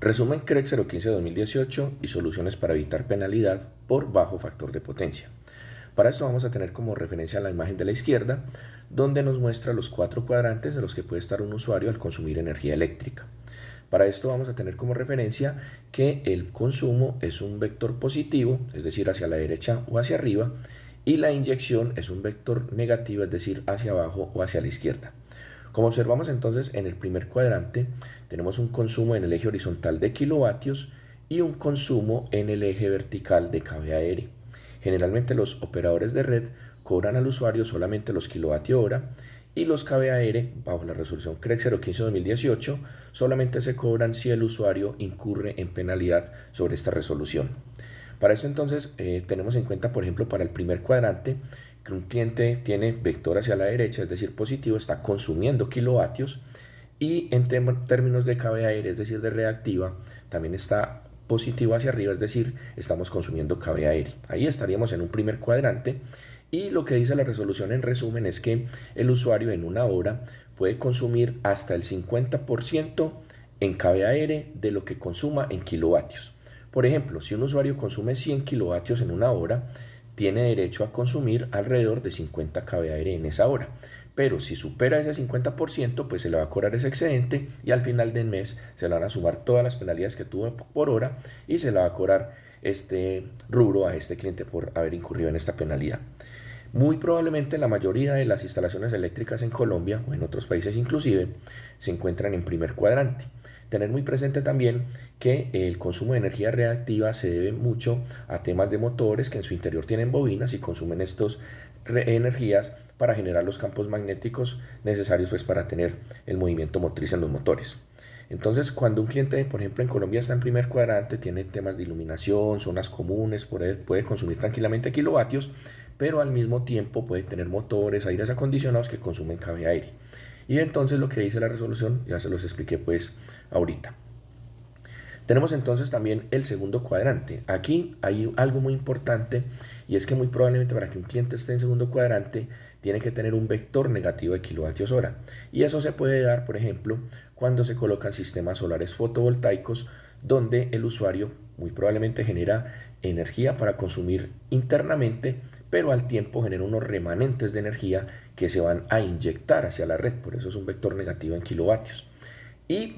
Resumen CREC 015-2018 y soluciones para evitar penalidad por bajo factor de potencia. Para esto vamos a tener como referencia la imagen de la izquierda, donde nos muestra los 4 cuadrantes de los que puede estar un usuario al consumir energía eléctrica. Para esto vamos a tener como referencia que el consumo es un vector positivo, es decir, hacia la derecha o hacia arriba, y la inyección es un vector negativo, es decir, hacia abajo o hacia la izquierda. Como observamos entonces en el primer cuadrante, tenemos un consumo en el eje horizontal de kilovatios y un consumo en el eje vertical de kVAR. Generalmente los operadores de red cobran al usuario solamente los kilovatio hora y los kVAR, bajo la resolución CREC 015-2018, solamente se cobran si el usuario incurre en penalidad sobre esta resolución. Para eso entonces tenemos en cuenta, por ejemplo, para el primer cuadrante, que un cliente tiene vector hacia la derecha, es decir, positivo, está consumiendo kilovatios, y en términos de kVAR, es decir, de reactiva, también está positivo hacia arriba, es decir, estamos consumiendo kVAR. Ahí estaríamos en un primer cuadrante, y lo que dice la resolución en resumen es que el usuario en una hora puede consumir hasta el 50% en kVAR de lo que consuma en kilovatios. Por ejemplo, si un usuario consume 100 kilovatios en una hora, tiene derecho a consumir alrededor de 50 kVAR en esa hora. Pero si supera ese 50%, pues se le va a cobrar ese excedente y al final del mes se le van a sumar todas las penalidades que tuvo por hora y se le va a cobrar este rubro a este cliente por haber incurrido en esta penalidad. Muy probablemente la mayoría de las instalaciones eléctricas en Colombia o en otros países inclusive se encuentran en primer cuadrante. Tener muy presente también que el consumo de energía reactiva se debe mucho a temas de motores que en su interior tienen bobinas y consumen estas energías para generar los campos magnéticos necesarios pues, para tener el movimiento motriz en los motores. Entonces, cuando un cliente, por ejemplo, en Colombia está en primer cuadrante, tiene temas de iluminación, zonas comunes, puede consumir tranquilamente kilovatios, pero al mismo tiempo puede tener motores, aires acondicionados que consumen kVAR. Y entonces lo que dice la resolución, ya se los expliqué pues ahorita. Tenemos entonces también el segundo cuadrante. Aquí hay algo muy importante y es que muy probablemente para que un cliente esté en segundo cuadrante tiene que tener un vector negativo de kilovatios hora. Y eso se puede dar, por ejemplo, cuando se colocan sistemas solares fotovoltaicos donde el usuario muy probablemente genera energía para consumir internamente, pero al tiempo genera unos remanentes de energía que se van a inyectar hacia la red, por eso es un vector negativo en kilovatios. Y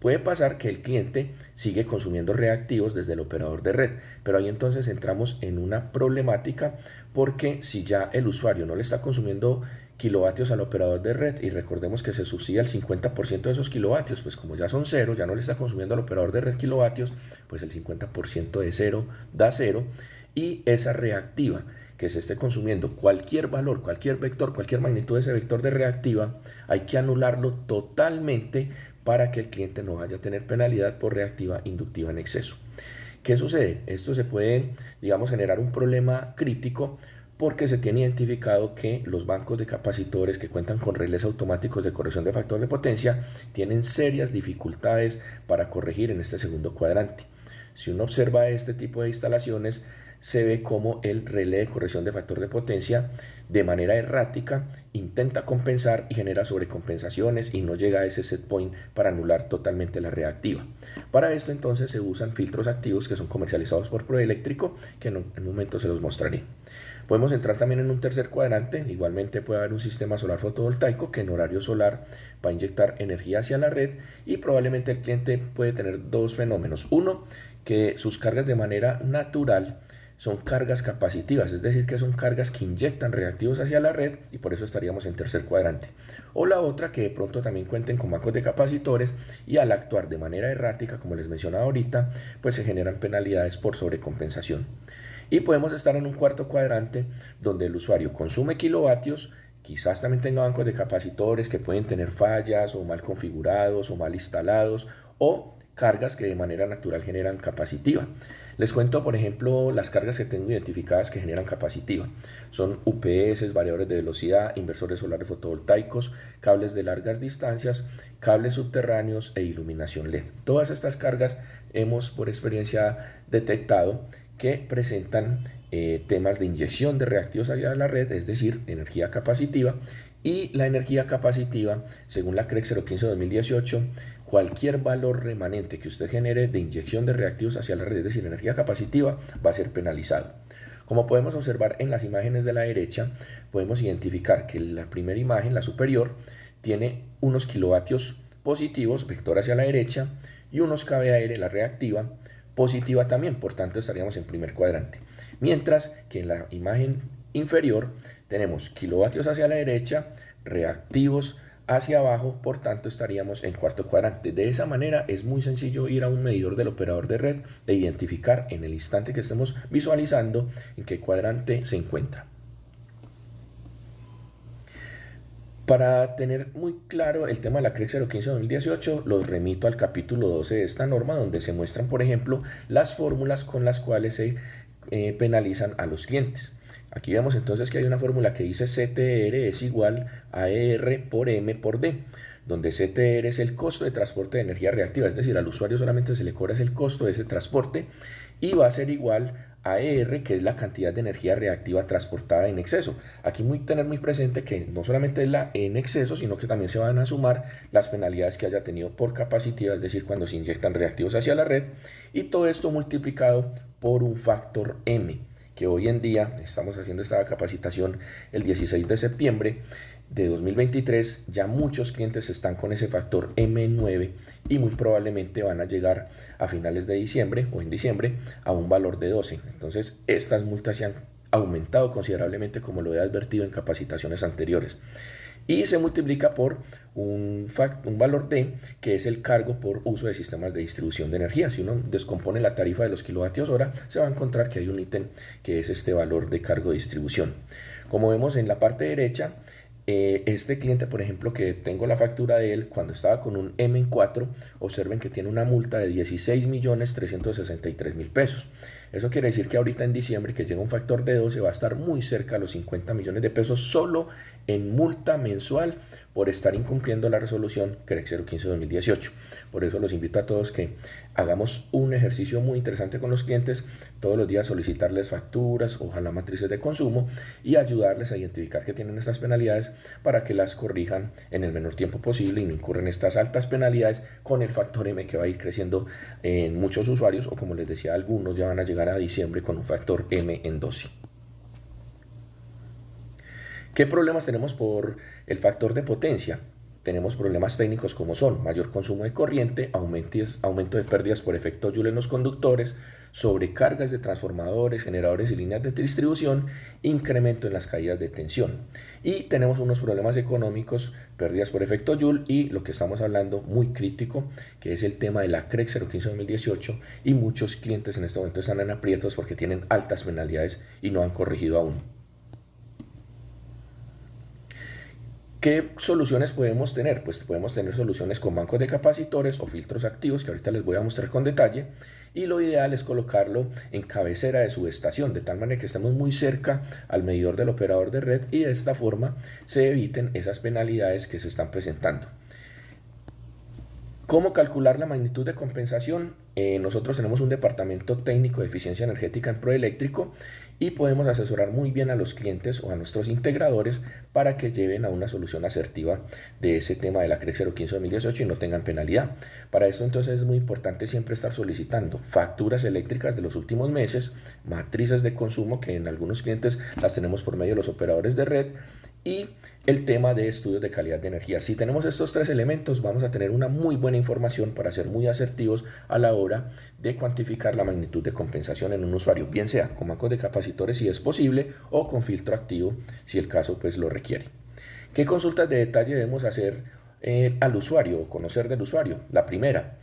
puede pasar que el cliente sigue consumiendo reactivos desde el operador de red, pero ahí entonces entramos en una problemática porque si ya el usuario no le está consumiendo kilovatios al operador de red y recordemos que se subsidia el 50% de esos kilovatios, pues como ya son cero, ya no le está consumiendo al operador de red kilovatios, pues el 50% de cero da cero y esa reactiva que se esté consumiendo cualquier valor, cualquier vector, cualquier magnitud de ese vector de reactiva, hay que anularlo totalmente para que el cliente no vaya a tener penalidad por reactiva inductiva en exceso. ¿Qué sucede? Esto se puede, digamos, generar un problema crítico porque se tiene identificado que los bancos de capacitores que cuentan con relés automáticos de corrección de factor de potencia tienen serias dificultades para corregir en este segundo cuadrante. Si uno observa este tipo de instalaciones, se ve como el relé de corrección de factor de potencia de manera errática intenta compensar y genera sobrecompensaciones y no llega a ese set point para anular totalmente la reactiva. Para esto entonces se usan filtros activos que son comercializados por Proeléctrico, que en un momento se los mostraré. Podemos entrar también en un tercer cuadrante, igualmente puede haber un sistema solar fotovoltaico que en horario solar va a inyectar energía hacia la red y probablemente el cliente puede tener dos fenómenos. Uno, que sus cargas de manera natural son cargas capacitivas, es decir, que son cargas que inyectan reactivos hacia la red y por eso estaríamos en tercer cuadrante. O la otra, que de pronto también cuenten con bancos de capacitores y al actuar de manera errática, como les mencionaba ahorita, pues se generan penalidades por sobrecompensación. Y podemos estar en un cuarto cuadrante donde el usuario consume kilovatios, quizás también tenga bancos de capacitores que pueden tener fallas o mal configurados o mal instalados o cargas que de manera natural generan capacitiva. Les cuento, por ejemplo, las cargas que tengo identificadas que generan capacitiva. Son UPS, variadores de velocidad, inversores solares fotovoltaicos, cables de largas distancias, cables subterráneos e iluminación LED. Todas estas cargas hemos por experiencia detectado que presentan temas de inyección de reactivos hacia la red, es decir, energía capacitiva, y la energía capacitiva, según la CREC 015-2018, cualquier valor remanente que usted genere de inyección de reactivos hacia la red, es decir, energía capacitiva, va a ser penalizado. Como podemos observar en las imágenes de la derecha, podemos identificar que la primera imagen, la superior, tiene unos kilovatios positivos, vector hacia la derecha, y unos kVAR, la reactiva, positiva también, por tanto estaríamos en primer cuadrante. Mientras que en la imagen inferior tenemos kilovatios hacia la derecha, reactivos hacia abajo, por tanto estaríamos en cuarto cuadrante. De esa manera es muy sencillo ir a un medidor del operador de red e identificar en el instante que estemos visualizando en qué cuadrante se encuentra. Para tener muy claro el tema de la CREC 015-2018, los remito al capítulo 12 de esta norma, donde se muestran, por ejemplo, las fórmulas con las cuales se penalizan a los clientes. Aquí vemos entonces que hay una fórmula que dice CTR es igual a ER por M por D, donde CTR es el costo de transporte de energía reactiva, es decir, al usuario solamente se le cobra el costo de ese transporte, y va a ser igual a ER, que es la cantidad de energía reactiva transportada en exceso. Aquí tener muy presente que no solamente es la en exceso, sino que también se van a sumar las penalidades que haya tenido por capacitiva, es decir, cuando se inyectan reactivos hacia la red, y todo esto multiplicado por un factor M, que hoy en día estamos haciendo esta capacitación el 16 de septiembre de 2023, ya muchos clientes están con ese factor M9 y muy probablemente van a llegar a finales de diciembre o en diciembre a un valor de 12. Entonces estas multas se han aumentado considerablemente, como lo he advertido en capacitaciones anteriores, y se multiplica por un valor D, que es el cargo por uso de sistemas de distribución de energía. Si uno descompone la tarifa de los kilovatios hora, se va a encontrar que hay un ítem que es este valor de cargo de distribución. Como vemos en la parte derecha, este cliente, por ejemplo, que tengo la factura de él, cuando estaba con un M en 4, observen que tiene una multa de 16.363.000 pesos. Eso quiere decir que ahorita en diciembre, que llega un factor de 12, va a estar muy cerca a los 50 millones de pesos solo en multa mensual por estar incumpliendo la resolución CREC 015-2018. Por eso los invito a todos que hagamos un ejercicio muy interesante con los clientes, todos los días solicitarles facturas, ojalá matrices de consumo, y ayudarles a identificar que tienen estas penalidades para que las corrijan en el menor tiempo posible y no incurren estas altas penalidades con el factor M, que va a ir creciendo en muchos usuarios, o como les decía, algunos ya van a llegar a diciembre con un factor M en 12. ¿Qué problemas tenemos por el factor de potencia? Tenemos problemas técnicos como son mayor consumo de corriente, aumento de pérdidas por efecto Joule en los conductores, sobrecargas de transformadores, generadores y líneas de distribución, incremento en las caídas de tensión. Y tenemos unos problemas económicos, pérdidas por efecto Joule y lo que estamos hablando muy crítico, que es el tema de la CREC 015-2018, y muchos clientes en este momento están en aprietos porque tienen altas penalidades y no han corregido aún. ¿Qué soluciones podemos tener? Pues podemos tener soluciones con bancos de capacitores o filtros activos, que ahorita les voy a mostrar con detalle, y lo ideal es colocarlo en cabecera de subestación, de tal manera que estemos muy cerca al medidor del operador de red y de esta forma se eviten esas penalidades que se están presentando. ¿Cómo calcular la magnitud de compensación? Nosotros tenemos un departamento técnico de eficiencia energética en Proeléctrico y podemos asesorar muy bien a los clientes o a nuestros integradores para que lleven a una solución asertiva de ese tema de la CREC 015-2018 y no tengan penalidad. Para esto entonces es muy importante siempre estar solicitando facturas eléctricas de los últimos meses, matrices de consumo, que en algunos clientes las tenemos por medio de los operadores de red, y el tema de estudios de calidad de energía. Si tenemos estos tres elementos, vamos a tener una muy buena información para ser muy asertivos a la hora de cuantificar la magnitud de compensación en un usuario, bien sea con bancos de capacitores si es posible o con filtro activo si el caso pues lo requiere. ¿Qué consultas de detalle debemos hacer al usuario o conocer del usuario? La primera,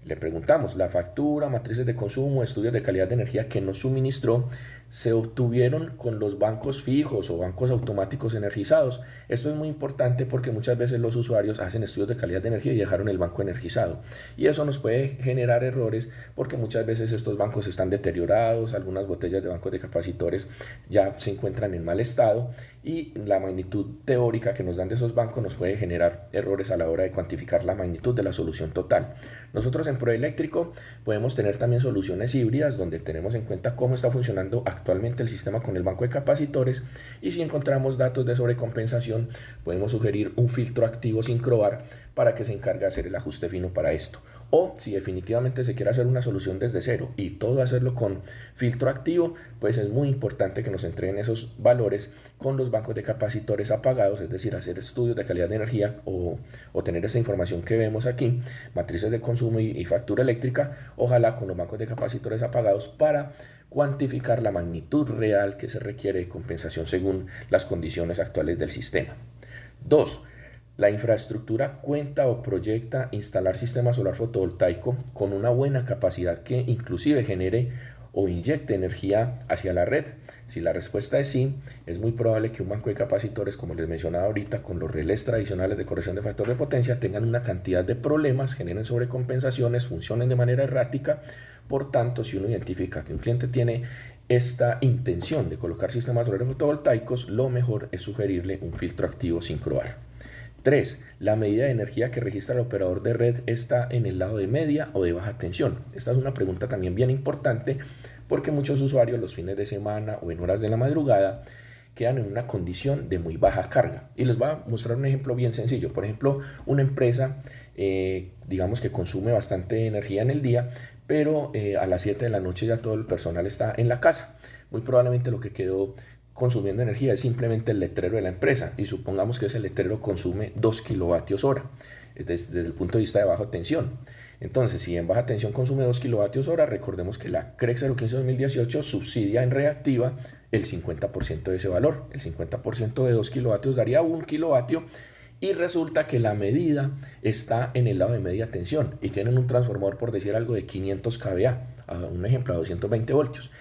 le preguntamos, la factura, matrices de consumo, estudios de calidad de energía que nos suministró, ¿se obtuvieron con los bancos fijos o bancos automáticos energizados? Esto es muy importante porque muchas veces los usuarios hacen estudios de calidad de energía y dejaron el banco energizado. Y eso nos puede generar errores porque muchas veces estos bancos están deteriorados, algunas botellas de bancos de capacitores ya se encuentran en mal estado y la magnitud teórica que nos dan de esos bancos nos puede generar errores a la hora de cuantificar la magnitud de la solución total. Nosotros en proeléctrico podemos tener también soluciones híbridas donde tenemos en cuenta cómo está funcionando actualmente el sistema con el banco de capacitores, y si encontramos datos de sobrecompensación podemos sugerir un filtro activo sincrobar para que se encargue de hacer el ajuste fino para esto. O si definitivamente se quiere hacer una solución desde cero y todo hacerlo con filtro activo, pues es muy importante que nos entreguen esos valores con los bancos de capacitores apagados, es decir, hacer estudios de calidad de energía o tener esa información que vemos aquí, matrices de consumo y factura eléctrica, ojalá con los bancos de capacitores apagados, para cuantificar la magnitud real que se requiere de compensación según las condiciones actuales del sistema. 2. La infraestructura cuenta o proyecta instalar sistema solar fotovoltaico con una buena capacidad que inclusive genere o inyecte energía hacia la red. Si la respuesta es sí, es muy probable que un banco de capacitores, como les mencionaba ahorita, con los relés tradicionales de corrección de factor de potencia, tengan una cantidad de problemas, generen sobrecompensaciones, funcionen de manera errática. Por tanto, si uno identifica que un cliente tiene esta intención de colocar sistemas solares fotovoltaicos, lo mejor es sugerirle un filtro activo sincrobar. 3. La medida de energía que registra el operador de red está en el lado de media o de baja tensión. Esta es una pregunta también bien importante porque muchos usuarios los fines de semana o en horas de la madrugada quedan en una condición de muy baja carga. Y les voy a mostrar un ejemplo bien sencillo. Por ejemplo, una empresa, digamos que consume bastante energía en el día, pero a las 7 de la noche ya todo el personal está en la casa. Muy probablemente lo que quedó consumiendo energía es simplemente el letrero de la empresa, y supongamos que ese letrero consume 2 kilovatios hora desde el punto de vista de baja tensión. Entonces, si en baja tensión consume 2 kilovatios hora, recordemos que la CREC 015-2018 subsidia en reactiva el 50% de ese valor. El 50% de 2 kilovatios daría 1 kilovatio, y resulta que la medida está en el lado de media tensión y tienen un transformador, por decir algo, de 500 kVA, un ejemplo a 220 voltios.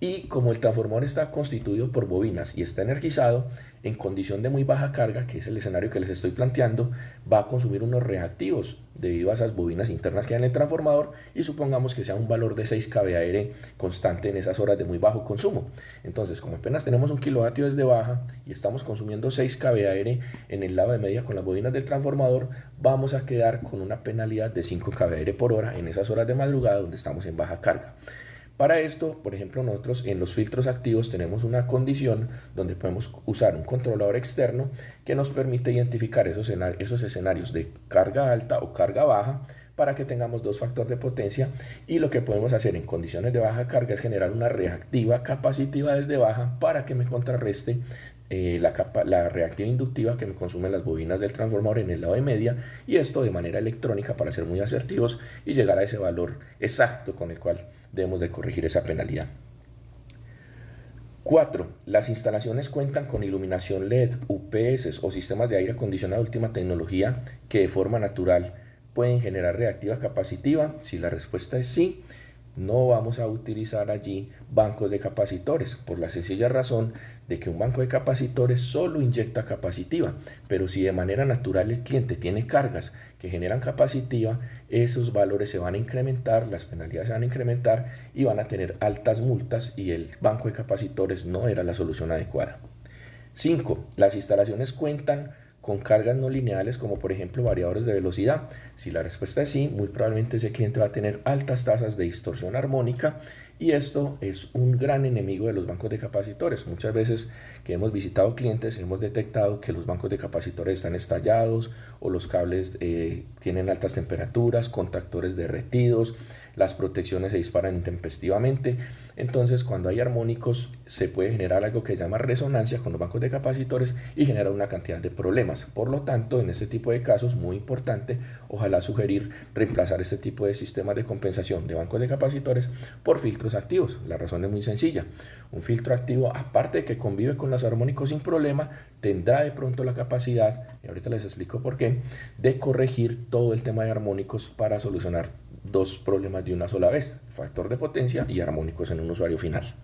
Y como el transformador está constituido por bobinas y está energizado, en condición de muy baja carga, que es el escenario que les estoy planteando, va a consumir unos reactivos debido a esas bobinas internas que hay en el transformador, y supongamos que sea un valor de 6 kVA constante en esas horas de muy bajo consumo. Entonces, como apenas tenemos 1 kilovatio desde baja y estamos consumiendo 6 kVA en el lado de media con las bobinas del transformador, vamos a quedar con una penalidad de 5 kVA por hora en esas horas de madrugada donde estamos en baja carga. Para esto, por ejemplo, nosotros en los filtros activos tenemos una condición donde podemos usar un controlador externo que nos permite identificar esos escenarios de carga alta o carga baja para que tengamos dos factores de potencia, y lo que podemos hacer en condiciones de baja carga es generar una reactiva capacitiva desde baja para que me contrarreste la reactiva inductiva que me consumen las bobinas del transformador en el lado de media, y esto de manera electrónica para ser muy asertivos y llegar a ese valor exacto con el cual debemos de corregir esa penalidad. 4. Las instalaciones cuentan con iluminación LED, UPS o sistemas de aire acondicionado de última tecnología que de forma natural pueden generar reactiva capacitiva. Si la respuesta es sí, no vamos a utilizar allí bancos de capacitores, por la sencilla razón de que un banco de capacitores solo inyecta capacitiva, pero si de manera natural el cliente tiene cargas que generan capacitiva, esos valores se van a incrementar, las penalidades se van a incrementar y van a tener altas multas, y el banco de capacitores no era la solución adecuada. 5. Las instalaciones cuentan con cargas no lineales, como por ejemplo variadores de velocidad. Si la respuesta es sí, muy probablemente ese cliente va a tener altas tasas de distorsión armónica, y esto es un gran enemigo de los bancos de capacitores. Muchas veces que hemos visitado clientes hemos detectado que los bancos de capacitores están estallados, o los cables tienen altas temperaturas, contactores derretidos, las protecciones se disparan intempestivamente. Entonces, cuando hay armónicos se puede generar algo que se llama resonancia con los bancos de capacitores y generar una cantidad de problemas. Por lo tanto, en este tipo de casos, muy importante, ojalá sugerir reemplazar este tipo de sistemas de compensación de bancos de capacitores por filtros activos. La razón es muy sencilla. Un filtro activo, aparte de que convive con los armónicos sin problema, tendrá de pronto la capacidad, y ahorita les explico por qué, de corregir todo el tema de armónicos para solucionar dos problemas de una sola vez: factor de potencia y armónicos en un usuario final.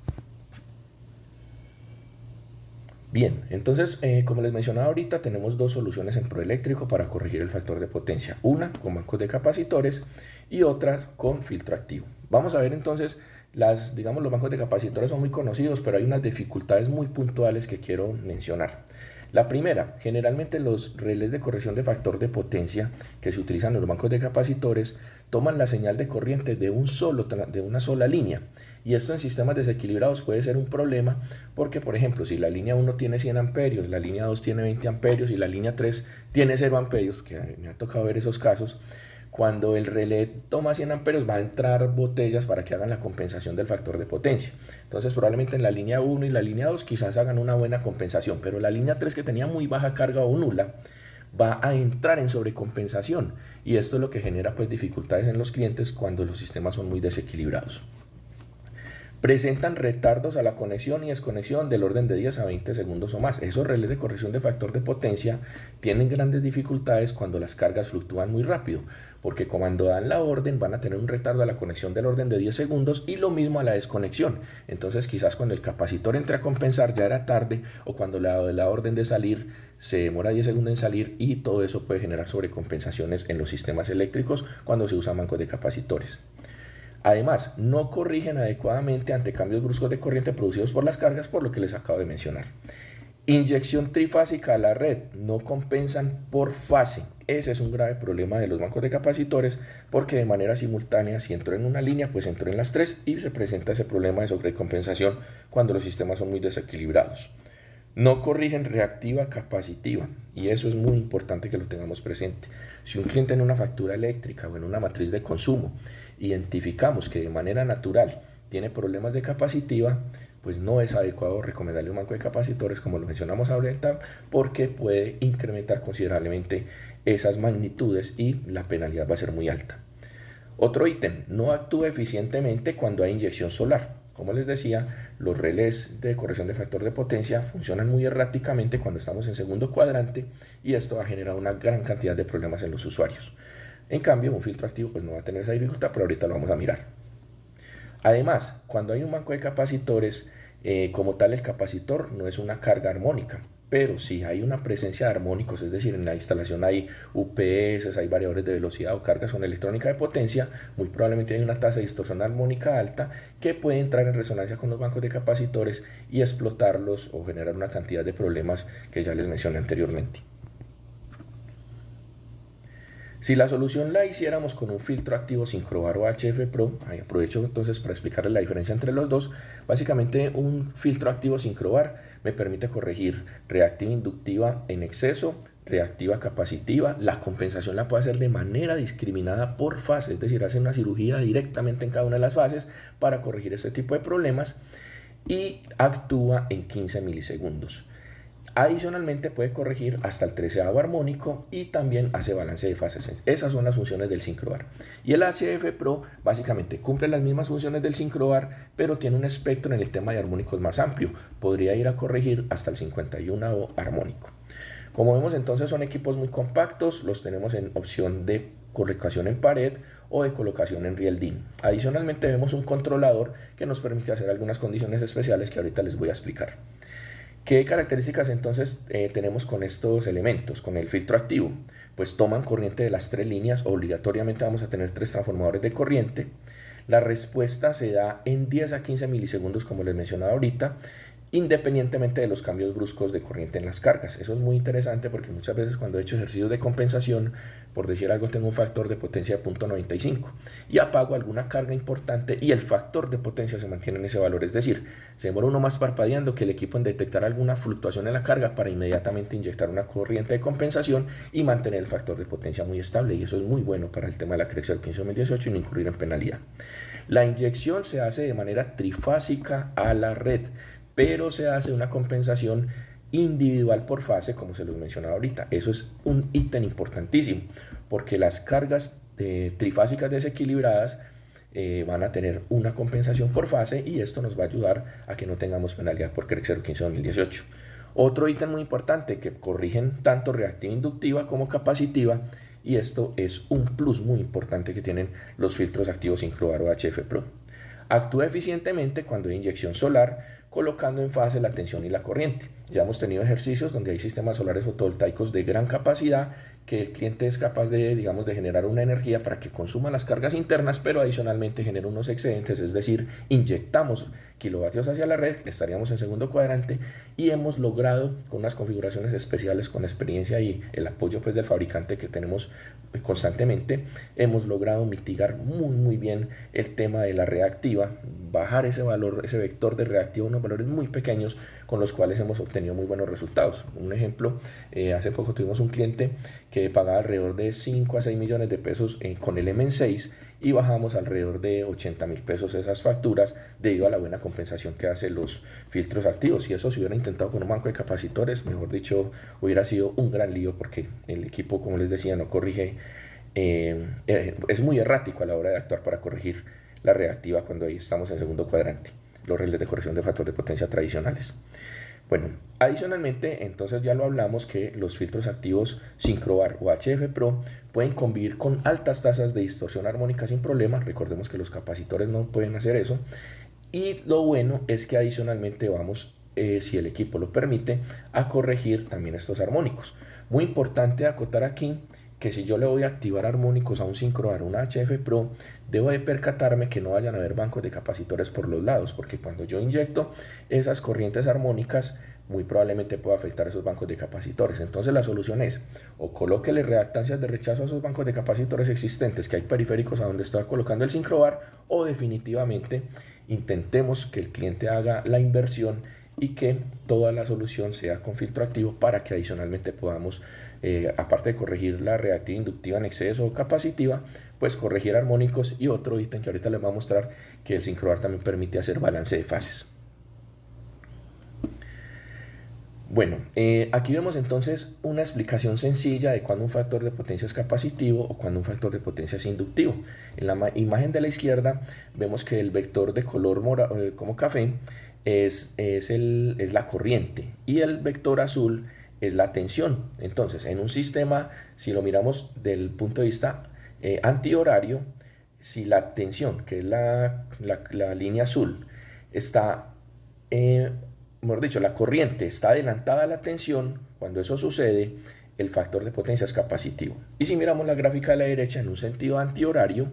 Bien, entonces, como les mencionaba ahorita, tenemos dos soluciones en proeléctrico para corregir el factor de potencia. Una con bancos de capacitores y otra con filtro activo. Vamos a ver entonces, los bancos de capacitores son muy conocidos, pero hay unas dificultades muy puntuales que quiero mencionar. La primera, generalmente los relés de corrección de factor de potencia que se utilizan en los bancos de capacitores toman la señal de corriente de una sola línea. Y esto en sistemas desequilibrados puede ser un problema porque, por ejemplo, si la línea 1 tiene 100 amperios, la línea 2 tiene 20 amperios y la línea 3 tiene 0 amperios, que me ha tocado ver esos casos, cuando el relé toma 100 amperios va a entrar botellas para que hagan la compensación del factor de potencia. Entonces probablemente en la línea 1 y la línea 2 quizás hagan una buena compensación, pero la línea 3, que tenía muy baja carga o nula, va a entrar en sobrecompensación, y esto es lo que genera pues dificultades en los clientes cuando los sistemas son muy desequilibrados. Presentan retardos a la conexión y desconexión del orden de 10 a 20 segundos o más. Esos relés de corrección de factor de potencia tienen grandes dificultades cuando las cargas fluctúan muy rápido, porque cuando dan la orden van a tener un retardo a la conexión del orden de 10 segundos y lo mismo a la desconexión. Entonces quizás cuando el capacitor entre a compensar ya era tarde, o cuando la orden de salir se demora 10 segundos en salir, y todo eso puede generar sobrecompensaciones en los sistemas eléctricos cuando se usan bancos de capacitores. Además, no corrigen adecuadamente ante cambios bruscos de corriente producidos por las cargas, por lo que les acabo de mencionar. Inyección trifásica a la red, no compensan por fase. Ese es un grave problema de los bancos de capacitores, porque de manera simultánea, si entró en una línea, pues entró en las tres, y se presenta ese problema de sobrecompensación cuando los sistemas son muy desequilibrados. No corrigen reactiva capacitiva, y eso es muy importante que lo tengamos presente. Si un cliente en una factura eléctrica o en una matriz de consumo identificamos que de manera natural tiene problemas de capacitiva, pues no es adecuado recomendarle un banco de capacitores, como lo mencionamos ahorita, porque puede incrementar considerablemente esas magnitudes y la penalidad va a ser muy alta. Otro ítem, no actúa eficientemente cuando hay inyección solar. Como les decía, los relés de corrección de factor de potencia funcionan muy erráticamente cuando estamos en segundo cuadrante, y esto va a generar una gran cantidad de problemas en los usuarios. En cambio, un filtro activo pues no va a tener esa dificultad, pero ahorita lo vamos a mirar. Además, cuando hay un banco de capacitores, como tal el capacitor no es una carga armónica, pero si hay una presencia de armónicos, es decir, en la instalación hay UPS, hay variadores de velocidad o cargas con electrónica de potencia, muy probablemente hay una tasa de distorsión armónica alta que puede entrar en resonancia con los bancos de capacitores y explotarlos o generar una cantidad de problemas que ya les mencioné anteriormente. Si la solución la hiciéramos con un filtro activo Syncrobar o HF Pro, aprovecho entonces para explicarles la diferencia entre los dos. Básicamente, un filtro activo Syncrobar me permite corregir reactiva inductiva en exceso, reactiva capacitiva. La compensación la puedo hacer de manera discriminada por fase, es decir, hacer una cirugía directamente en cada una de las fases para corregir este tipo de problemas, y actúa en 15 milisegundos. Adicionalmente puede corregir hasta el 13º armónico y también hace balance de fases. Esas son las funciones del Syncrobar. Y el HF Pro básicamente cumple las mismas funciones del Syncrobar, pero tiene un espectro en el tema de armónicos más amplio. Podría ir a corregir hasta el 51º armónico. Como vemos, entonces son equipos muy compactos. Los tenemos en opción de colocación en pared o de colocación en riel DIN. Adicionalmente vemos un controlador que nos permite hacer algunas condiciones especiales que ahorita les voy a explicar. ¿Qué características entonces tenemos con estos elementos? Con el filtro activo, pues toman corriente de las tres líneas, obligatoriamente vamos a tener 3 transformadores de corriente. La respuesta se da en 10 a 15 milisegundos, como les mencionaba ahorita, independientemente de los cambios bruscos de corriente en las cargas. Eso es muy interesante porque muchas veces cuando he hecho ejercicios de compensación, por decir algo, tengo un factor de potencia de 0.95 y apago alguna carga importante y el factor de potencia se mantiene en ese valor, es decir, se demora uno más parpadeando que el equipo en detectar alguna fluctuación en la carga para inmediatamente inyectar una corriente de compensación y mantener el factor de potencia muy estable, y eso es muy bueno para el tema de la CREX 15-2018 y no incurrir en penalidad. La inyección se hace de manera trifásica a la red, pero se hace una compensación individual por fase, como se los mencionaba ahorita. Eso es un ítem importantísimo, porque las cargas trifásicas desequilibradas van a tener una compensación por fase, y esto nos va a ayudar a que no tengamos penalidad por CREX 015-2018. Otro ítem muy importante, que corrigen tanto reactiva inductiva como capacitiva, y esto es un plus muy importante que tienen los filtros activos Syncrobar o HF Pro. Actúa eficientemente cuando hay inyección solar, colocando en fase la tensión y la corriente. Ya hemos tenido ejercicios donde hay sistemas solares fotovoltaicos de gran capacidad que el cliente es capaz de, digamos, de generar una energía para que consuma las cargas internas, pero adicionalmente genera unos excedentes, es decir, inyectamos kilovatios hacia la red, estaríamos en segundo cuadrante, y hemos logrado con unas configuraciones especiales, con experiencia y el apoyo pues del fabricante que tenemos constantemente, hemos logrado mitigar muy bien el tema de la reactiva, bajar ese valor, ese vector de reactiva a unos valores muy pequeños con los cuales hemos obtenido muy buenos resultados. Un ejemplo, hace poco tuvimos un cliente que pagaba alrededor de 5 a 6 millones de pesos con el M6 y bajamos alrededor de 80.000 pesos esas facturas debido a la buena compensación que hacen los filtros activos. Si eso se hubiera intentado con un banco de capacitores, mejor dicho, hubiera sido un gran lío porque el equipo, como les decía, no corrige, es muy errático a la hora de actuar para corregir la reactiva cuando ahí estamos en segundo cuadrante, los relés de corrección de factor de potencia tradicionales. Bueno, adicionalmente, entonces ya lo hablamos que los filtros activos Syncrobar o HF Pro pueden convivir con altas tasas de distorsión armónica sin problema. Recordemos que los capacitores no pueden hacer eso. Y lo bueno es que adicionalmente vamos, si el equipo lo permite, a corregir también estos armónicos. Muy importante acotar aquí que si yo le voy a activar armónicos a un Syncrobar o una HF Pro, debo de percatarme que no vayan a haber bancos de capacitores por los lados, porque cuando yo inyecto esas corrientes armónicas, muy probablemente pueda afectar a esos bancos de capacitores. Entonces la solución es, o colóquele reactancias de rechazo a esos bancos de capacitores existentes que hay periféricos a donde estoy colocando el Syncrobar, o definitivamente intentemos que el cliente haga la inversión y que toda la solución sea con filtro activo para que adicionalmente podamos, aparte de corregir la reactiva inductiva en exceso o capacitiva, pues corregir armónicos y otro ítem que ahorita les voy a mostrar, que el Syncrobar también permite hacer balance de fases. Bueno, aquí vemos entonces una explicación sencilla de cuando un factor de potencia es capacitivo o cuando un factor de potencia es inductivo. En la imagen de la izquierda vemos que el vector de color como café es la corriente y el vector azul es la tensión. Entonces, en un sistema, si lo miramos del punto de vista antihorario, si la tensión, que es la línea azul, está mejor dicho, la corriente está adelantada a la tensión, cuando eso sucede, el factor de potencia es capacitivo. Y si miramos la gráfica de la derecha en un sentido antihorario,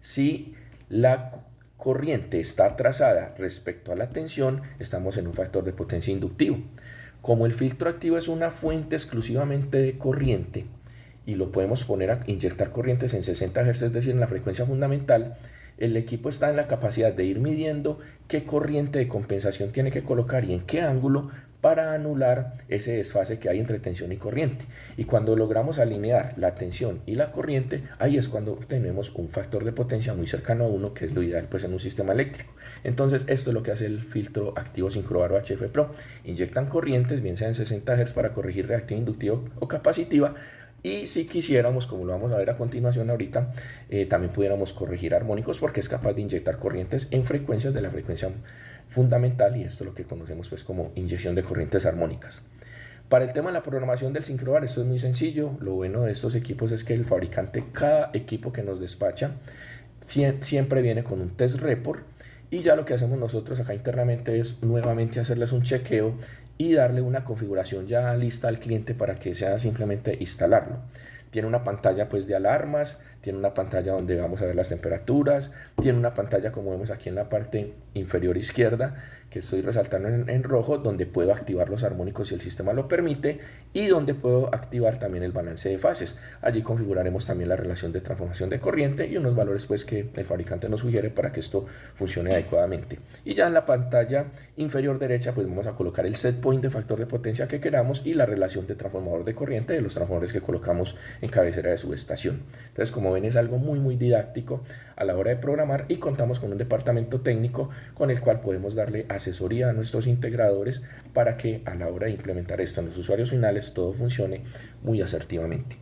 si la corriente está trazada respecto a la tensión, estamos en un factor de potencia inductivo. Como el filtro activo es una fuente exclusivamente de corriente y lo podemos poner a inyectar corrientes en 60 Hz, es decir, en la frecuencia fundamental, el equipo está en la capacidad de ir midiendo qué corriente de compensación tiene que colocar y en qué ángulo para anular ese desfase que hay entre tensión y corriente. Y cuando logramos alinear la tensión y la corriente, ahí es cuando tenemos un factor de potencia muy cercano a 1, que es lo ideal pues en un sistema eléctrico. Entonces esto es lo que hace el filtro activo Syncrobar o HF Pro. Inyectan corrientes, bien sea en 60 Hz para corregir reactiva inductiva o capacitiva, y si quisiéramos, como lo vamos a ver a continuación ahorita, también pudiéramos corregir armónicos porque es capaz de inyectar corrientes en frecuencias de la frecuencia fundamental, y esto es lo que conocemos pues como inyección de corrientes armónicas. Para el tema de la programación del Syncrobar, esto es muy sencillo. Lo bueno de estos equipos es que el fabricante, cada equipo que nos despacha, siempre viene con un test report, y ya lo que hacemos nosotros acá internamente es nuevamente hacerles un chequeo y darle una configuración ya lista al cliente para que sea simplemente instalarlo. Tiene una pantalla pues de alarmas, tiene una pantalla donde vamos a ver las temperaturas, tiene una pantalla como vemos aquí en la parte inferior izquierda, que estoy resaltando en rojo, donde puedo activar los armónicos si el sistema lo permite, y donde puedo activar también el balance de fases. Allí configuraremos también la relación de transformación de corriente y unos valores pues que el fabricante nos sugiere para que esto funcione adecuadamente. Y ya en la pantalla inferior derecha pues vamos a colocar el set point de factor de potencia que queramos y la relación de transformador de corriente de los transformadores que colocamos en cabecera de subestación. Entonces, como ven, es algo muy didáctico a la hora de programar, y contamos con un departamento técnico con el cual podemos darle asesoría a nuestros integradores para que a la hora de implementar esto en los usuarios finales todo funcione muy asertivamente.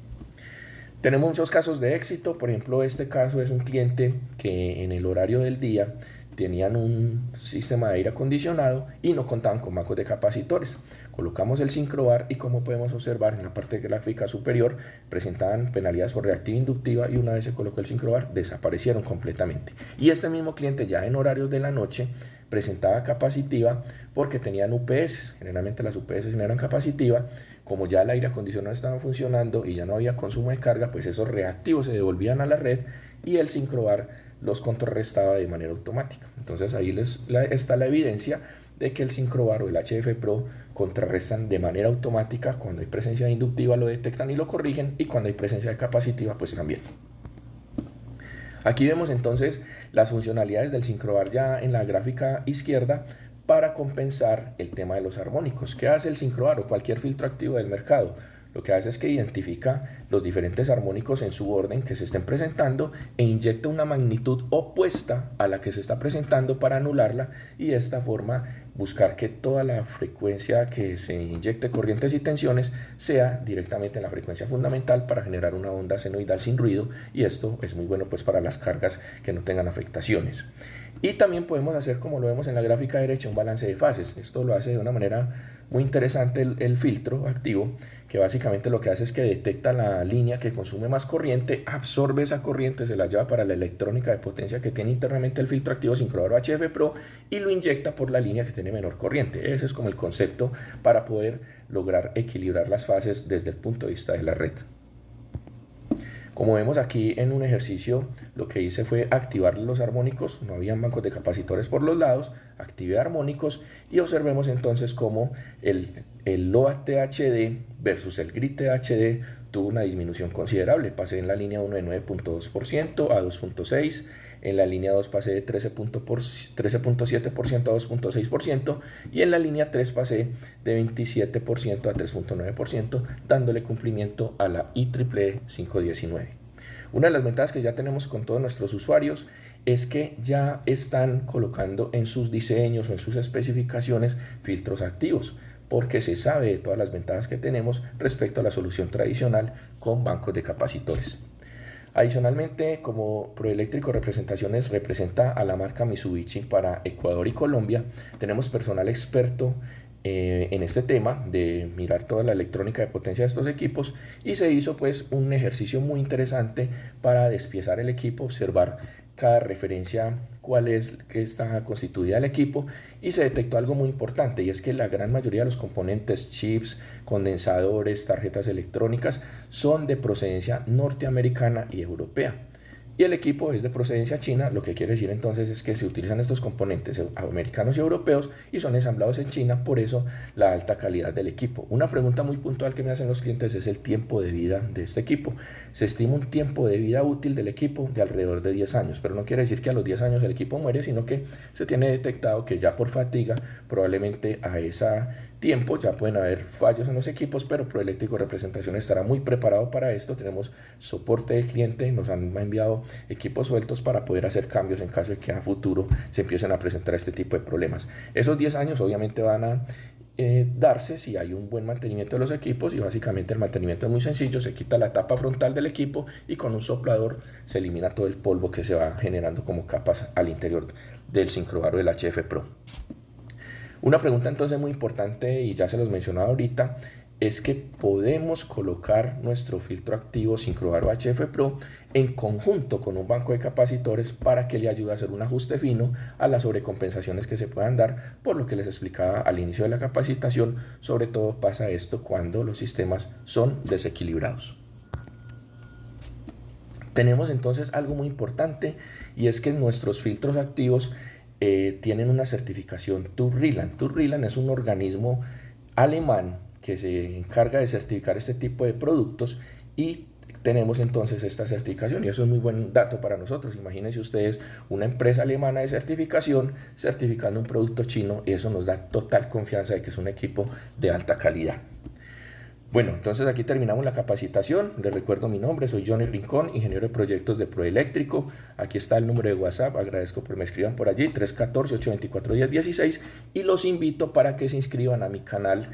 Tenemos muchos casos de éxito. Por ejemplo, este caso es un cliente que en el horario del día tenían un sistema de aire acondicionado y no contaban con bancos de capacitores. Colocamos el sincrobar y, como podemos observar en la parte gráfica superior, presentaban penalidades por reactiva inductiva, y una vez se colocó el sincrobar desaparecieron completamente. Y este mismo cliente, ya en horarios de la noche, presentaba capacitiva porque tenían UPS. Generalmente las UPS generan capacitiva. Como ya el aire acondicionado estaba funcionando y ya no había consumo de carga, pues esos reactivos se devolvían a la red y el sincrobar los contrarrestaba de manera automática. Entonces ahí está la evidencia de que el sincrobar o el HF Pro contrarrestan de manera automática. Cuando hay presencia de inductiva lo detectan y lo corrigen, y cuando hay presencia de capacitiva pues también. Aquí vemos entonces las funcionalidades del sincrobar ya en la gráfica izquierda para compensar el tema de los armónicos. ¿Qué hace el sincrobar o cualquier filtro activo del mercado? Lo que hace es que identifica los diferentes armónicos en su orden que se estén presentando e inyecta una magnitud opuesta a la que se está presentando para anularla, y de esta forma buscar que toda la frecuencia que se inyecte corrientes y tensiones sea directamente en la frecuencia fundamental para generar una onda senoidal sin ruido, y esto es muy bueno pues para las cargas que no tengan afectaciones. Y también podemos hacer, como lo vemos en la gráfica derecha, un balance de fases. Esto lo hace de una manera muy interesante el filtro activo, que básicamente lo que hace es que detecta la línea que consume más corriente, absorbe esa corriente, se la lleva para la electrónica de potencia que tiene internamente el filtro activo sincrobar HF Pro y lo inyecta por la línea que tiene menor corriente. Ese es como el concepto para poder lograr equilibrar las fases desde el punto de vista de la red. Como vemos aquí en un ejercicio, lo que hice fue activar los armónicos. No habían bancos de capacitores por los lados, activé armónicos, y observemos entonces cómo el LOA THD versus el GRID THD tuvo una disminución considerable. Pasé en la línea 1 de 9.2% a 2.6%, en la línea 2 pasé de 13.7% a 2.6%, y en la línea 3 pasé de 27% a 3.9%, dándole cumplimiento a la IEEE 519. Una de las ventajas que ya tenemos con todos nuestros usuarios es que ya están colocando en sus diseños o en sus especificaciones filtros activos, porque se sabe de todas las ventajas que tenemos respecto a la solución tradicional con bancos de capacitores. Adicionalmente, como Proeléctrico Representaciones representa a la marca Mitsubishi para Ecuador y Colombia, tenemos personal experto en este tema de mirar toda la electrónica de potencia de estos equipos, y se hizo pues un ejercicio muy interesante para despiezar el equipo, observar cada referencia cuál es que está constituida el equipo, y se detectó algo muy importante, y es que la gran mayoría de los componentes, chips, condensadores, tarjetas electrónicas, son de procedencia norteamericana y europea, y el equipo es de procedencia china. Lo que quiere decir entonces es que se utilizan estos componentes americanos y europeos y son ensamblados en China, por eso la alta calidad del equipo. Una pregunta muy puntual que me hacen los clientes es el tiempo de vida de este equipo. Se estima un tiempo de vida útil del equipo de alrededor de 10 años, pero no quiere decir que a los 10 años el equipo muere, sino que se tiene detectado que ya por fatiga, probablemente a ese tiempo ya pueden haber fallos en los equipos, pero Proeléctrico Representación estará muy preparado para esto. Tenemos soporte del cliente, nos han enviado equipos sueltos para poder hacer cambios en caso de que a futuro se empiecen a presentar este tipo de problemas. Esos 10 años obviamente van a darse si hay un buen mantenimiento de los equipos, y básicamente el mantenimiento es muy sencillo. Se quita la tapa frontal del equipo y con un soplador se elimina todo el polvo que se va generando como capas al interior del sincrobar o del HF Pro. Una pregunta entonces muy importante, y ya se los mencionaba ahorita, es que podemos colocar nuestro filtro activo sincrobar o HF Pro en conjunto con un banco de capacitores para que le ayude a hacer un ajuste fino a las sobrecompensaciones que se puedan dar, por lo que les explicaba al inicio de la capacitación. Sobre todo pasa esto cuando los sistemas son desequilibrados. Tenemos entonces algo muy importante, y es que nuestros filtros activos tienen una certificación TÜV-Rheinland. TÜV-Rheinland es un organismo alemán que se encarga de certificar este tipo de productos, y tenemos entonces esta certificación, y eso es muy buen dato para nosotros. Imagínense ustedes una empresa alemana de certificación certificando un producto chino, y eso nos da total confianza de que es un equipo de alta calidad. Bueno, entonces aquí terminamos la capacitación. Les recuerdo mi nombre, soy Johnny Rincón, ingeniero de proyectos de Proeléctrico. Aquí está el número de WhatsApp, agradezco que me escriban por allí, 314-824-1016, y los invito para que se inscriban a mi canal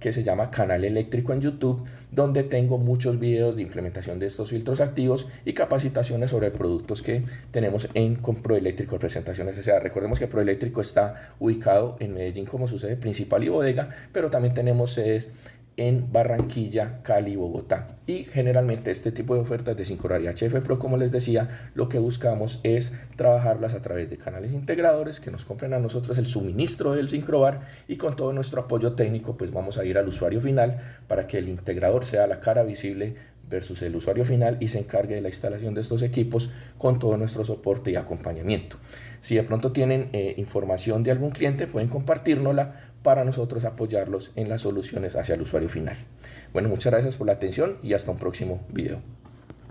que se llama Canal Eléctrico en YouTube, donde tengo muchos videos de implementación de estos filtros activos y capacitaciones sobre productos que tenemos con Proeléctrico Presentaciones S.A. Recordemos que Proeléctrico está ubicado en Medellín como su sede principal y bodega, pero también tenemos sedes en Barranquilla, Cali y Bogotá. Y generalmente este tipo de ofertas de Syncrovar y HF Pro, como les decía, lo que buscamos es trabajarlas a través de canales integradores que nos compren a nosotros el suministro del Syncrovar, y con todo nuestro apoyo técnico pues vamos a ir al usuario final para que el integrador sea la cara visible versus el usuario final y se encargue de la instalación de estos equipos con todo nuestro soporte y acompañamiento. Si de pronto tienen información de algún cliente, pueden compartírnosla para nosotros apoyarlos en las soluciones hacia el usuario final. Bueno, muchas gracias por la atención y hasta un próximo video.